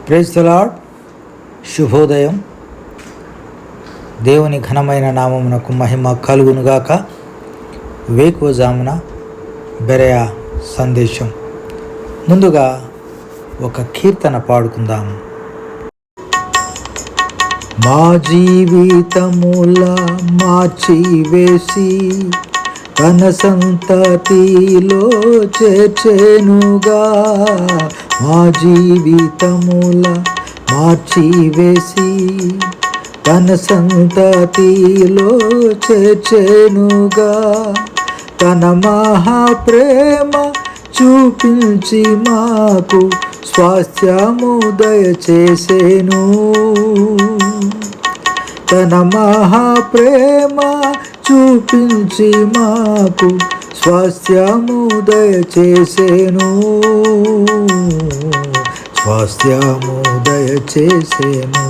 Praise the lord. శుభోదయం. దేవుని ఘనమైన నామమునకు మహిమ కలుగునుగాక. వేకువజామున బెరయ సందేశం. ముందుగా ఒక కీర్తన పాడుకుందాము. మా జీవితముల మార్చివేసి తన సంతతిలో చేర్చెనుగా. మా జీవితముల మార్చివేసి తన సంతతిలో చేర్చెనుగా. తన మహాప్రేమ చూపించి మాకు స్వాస్థ్యము దయచేసెను. తన మహాప్రేమ చూపించి మాకు స్వాస్థ్యము దయచేసెను. స్వాస్థ్యము దయచేసెను.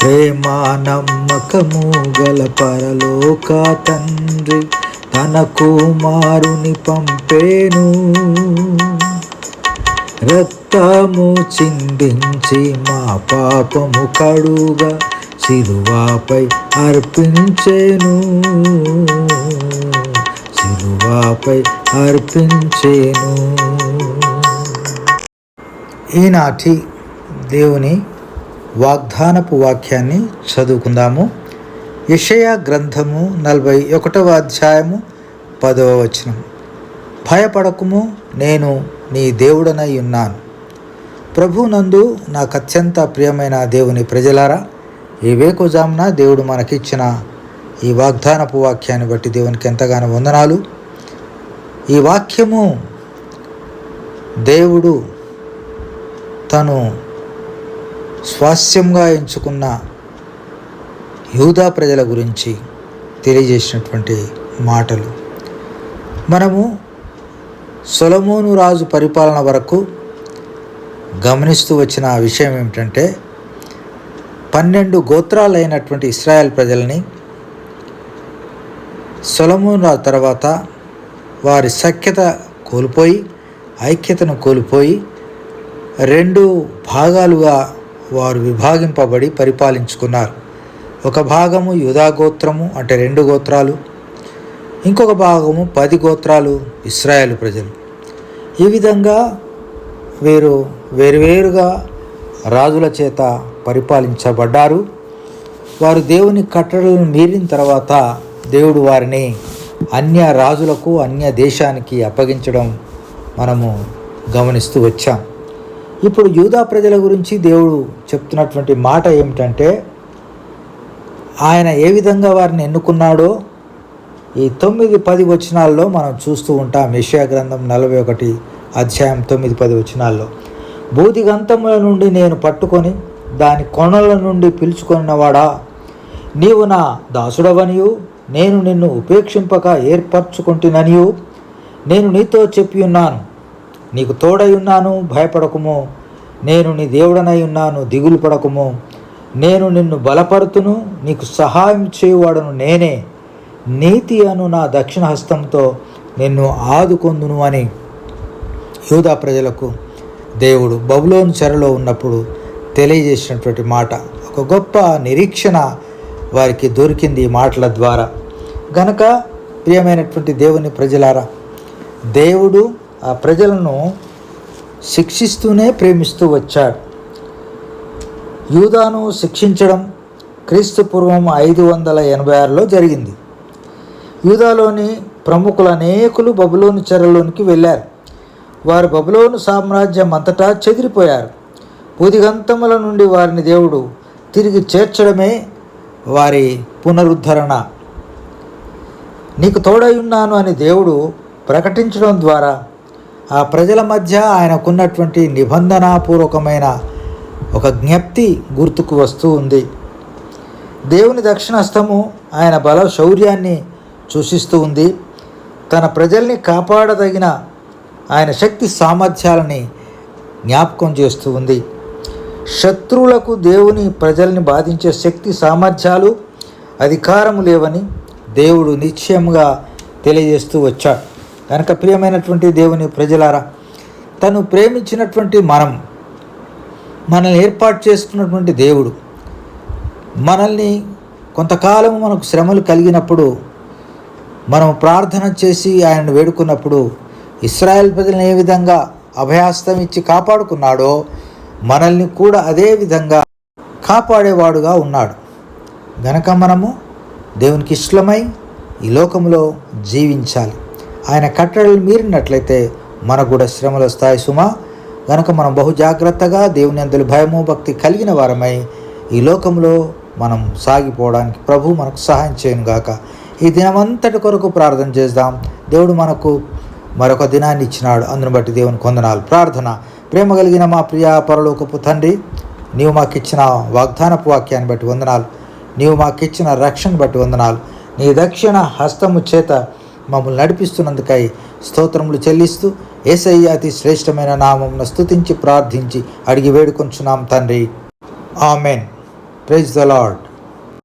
ప్రేమ నమ్మకము గల పరలోక తండ్రి తన కుమారుని పంపేను. రక్తము చిందించి మా పాపము కడుగా శిలువపై అర్పించెను. శిలువపై అర్పించెను. ఈనాటి దేవుని వాగ్దానపు వాక్యాన్ని చదువుకుందాము. యెషయా గ్రంథము 41వ అధ్యాయము 10వ వచనం. భయపడకుము, నేను నీ దేవుడనై ఉన్నాను. ప్రభునందు నాకు అత్యంత ప్రియమైన దేవుని ప్రజలారా, ఈ వేకువజామున దేవుడు మనకిచ్చిన ఈ వాగ్దానపు వాక్యాన్ని బట్టి దేవునికి ఎంతగానో వందనాలు. ఈ వాక్యము దేవుడు తను స్వాస్యంగా ఎంచుకున్న యూదా ప్రజల గురించి తెలియజేసినటువంటి మాటలు. మనము సొలొమోను రాజు పరిపాలన వరకు గమనిస్తూ వచ్చిన విషయం ఏమిటంటే, 12 గోత్రాలైనటువంటి ఇశ్రాయేల్ ప్రజల్ని సొలొమోను రాజు తర్వాత వారి ఐక్యతను కోల్పోయి 2 భాగాలుగా వారు విభాగింపబడి పరిపాలించుకున్నారు. ఒక భాగము యూదా గోత్రము, అంటే 2 గోత్రాలు. ఇంకొక భాగము 10 గోత్రాలు ఇశ్రాయేలు ప్రజలు. ఈ విధంగా వేరువేరుగా రాజుల చేత పరిపాలించబడ్డారు. వారు దేవుని కట్టడలను మీరిన తర్వాత దేవుడు వారిని అన్య రాజులకు, అన్య దేశానికి అప్పగించడం మనము గమనిస్తూ వచ్చాం. ఇప్పుడు యూదా ప్రజల గురించి దేవుడు చెప్తున్నటువంటి మాట ఏమిటంటే, ఆయన ఏ విధంగా వారిని ఎన్నుకున్నాడో ఈ 9-10 వచనాల్లో మనం చూస్తూ ఉంటాం. యెషయా గ్రంథం 41 అధ్యాయం 9-10 వచనాల్లో, భూదిగంతముల నుండి నేను పట్టుకొని దాని కొనల నుండి పిలుచుకొనినవాడా, నీవు నా దాసుడవనియు నేను నిన్ను ఉపేక్షింపక ఏర్పరచుకుంటుననియు నేను నీతో చెప్పి ఉన్నాను. నీకు తోడై ఉన్నాను, భయపడకుము. నేను నీ దేవుడనై ఉన్నాను, దిగులు పడకుము. నేను నిన్ను బలపరుతును, నీకు సహాయం చేయువాడను నేనే. నీతి అను నా దక్షిణ హస్తంతో నిన్ను ఆదుకొందును అని యూదా ప్రజలకు దేవుడు బబులోను చెరలో ఉన్నప్పుడు తెలియజేసినటువంటి మాట. ఒక గొప్ప నిరీక్షణ వారికి దొరికింది ఈ మాటల ద్వారా. గనక ప్రియమైనటువంటి దేవుని ప్రజలారా, దేవుడు ఆ ప్రజలను శిక్షిస్తూనే ప్రేమిస్తూ వచ్చాడు. యూదాను శిక్షించడం క్రీస్తు పూర్వం 586లో జరిగింది. యూదాలోని ప్రముఖులు అనేకులు బబులోను చెరలోనికి వెళ్ళారు. వారు బబులోను సామ్రాజ్యం అంతటా చెదిరిపోయారు. భూదిగంతముల నుండి వారిని దేవుడు తిరిగి చేర్చడమే వారి పునరుద్ధరణ. నీకు తోడై ఉన్నాను అని దేవుడు ప్రకటించడం ద్వారా ఆ ప్రజల మధ్య ఆయనకున్నటువంటి నిబంధనాపూర్వకమైన ఒక జ్ఞప్తి గుర్తుకు వస్తూ ఉంది. దేవుని దక్షిణహస్తము ఆయన బల శౌర్యాన్ని సూచిస్తూ ఉంది. తన ప్రజల్ని కాపాడదగిన ఆయన శక్తి సామర్థ్యాలని జ్ఞాపకం చేస్తూ ఉంది. శత్రువులకు దేవుని ప్రజల్ని బాధించే శక్తి సామర్థ్యాలు, అధికారము లేవని దేవుడు నిశ్చయంగా తెలియజేస్తూ వచ్చాడు. కనుక ప్రియమైనటువంటి దేవుని ప్రజలారా, తను ప్రేమించినటువంటి మనల్ని ఏర్పాటు చేసుకున్నటువంటి దేవుడు మనల్ని కొంతకాలం మనకు శ్రమలు కలిగినప్పుడు మనం ప్రార్థన చేసి ఆయనను వేడుకున్నప్పుడు ఇశ్రాయేల్ ప్రజలను ఏ విధంగా అభయాస్తం ఇచ్చి కాపాడుకున్నాడో మనల్ని కూడా అదే విధంగా కాపాడేవాడుగా ఉన్నాడు. గనక మనము దేవునికి ఇష్టమై ఈ లోకంలో జీవించాలి. ఆయన కట్టడలు మీరినట్లయితే మనకు కూడా శ్రమలు వస్తాయి సుమా. గనక మనం బహు జాగ్రత్తగా దేవుని యందు భయము భక్తి కలిగిన వారమై ఈ లోకంలో మనం సాగిపోవడానికి ప్రభు మనకు సహాయం చేయను గాక. ఈ దినమంతటి కొరకు ప్రార్థన చేద్దాం. దేవుడు మనకు మరొక దినాన్ని ఇచ్చినాడు, అందును బట్టి దేవునికి వందనాలు. ప్రార్థన. ప్రేమ కలిగిన మా ప్రియ పరలోకపు తండ్రి, నీవు మాకు ఇచ్చిన వాగ్దానపు వాక్యాన్ని బట్టి వందనాలు. నీవు మాకు ఇచ్చిన రక్షణ బట్టి వందనాలు. నీ దక్షిణ హస్తము చేత మమ్మల్ని నడిపిస్తున్నందుకై స్తోత్రములు చెల్లిస్తూ యేసయ్య అతి శ్రేష్టమైన నామమును స్తుతించి ప్రార్థించి అడిగి వేడుకొంచున్నాం తండ్రి. ఆమెన్. Praise the lord.